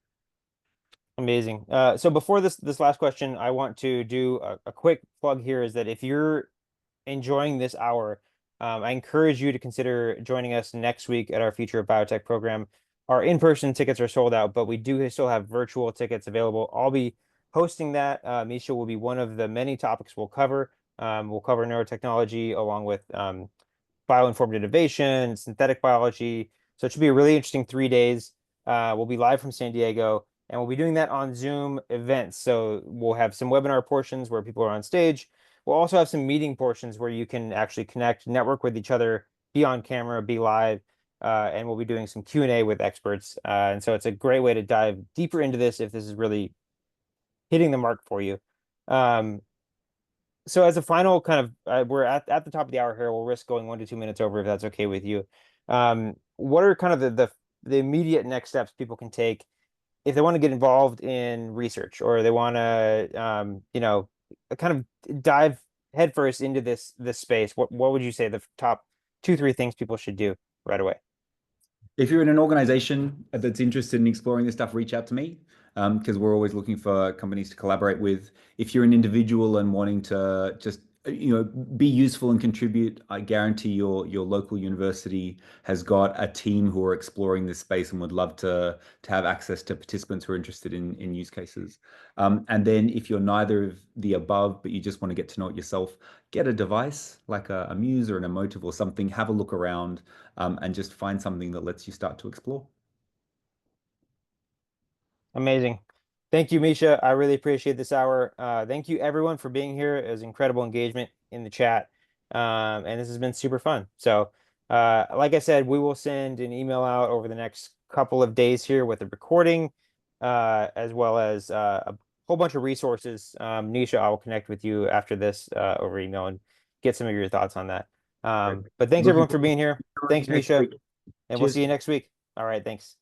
Amazing. So before this last question, I want to do a quick plug here is that if you're enjoying this hour, I encourage you to consider joining us next week at our Future of Biotech program. Our in-person tickets are sold out, but we do still have virtual tickets available. I'll be hosting that. Misha will be one of the many topics we'll cover. We'll cover neurotechnology along with bioinformed innovation, synthetic biology. So it should be a really interesting 3 days. We'll be live from San Diego, and we'll be doing that on Zoom events. So we'll have some webinar portions where people are on stage. we'll also have some meeting portions where you can actually connect, network with each other, be on camera, be live, and we'll be doing some Q&A with experts. And so it's a great way to dive deeper into this if this is really hitting the mark for you. Um, so as a final kind of, we're at the top of the hour here. We'll risk going 1 to 2 minutes over if that's okay with you. What are kind of the immediate next steps people can take if they want to get involved in research or they want to, kind of dive headfirst into this space? What would you say the top 2, 3 things people should do right away? If you're in an organization that's interested in exploring this stuff, reach out to me because we're always looking for companies to collaborate with. If you're an individual and wanting to just be useful and contribute, I guarantee your local university has got a team who are exploring this space and would love to have access to participants who are interested in use cases. And then if you're neither of the above, but you just want to get to know it yourself, get a device like a Muse or an Emotive or something, have a look around and just find something that lets you start to explore. Amazing. Thank you, Misha. I really appreciate this hour. Thank you, everyone, for being here. It was incredible engagement in the chat. And this has been super fun. So, like I said, we will send an email out over the next couple of days here with a recording, as well as a whole bunch of resources. Nisha, I will connect with you after this over email and get some of your thoughts on that. Great. But thanks, Looking everyone, for forward being here. to Thanks, next Misha. week. And we'll Cheers. see you next week. All right. Thanks.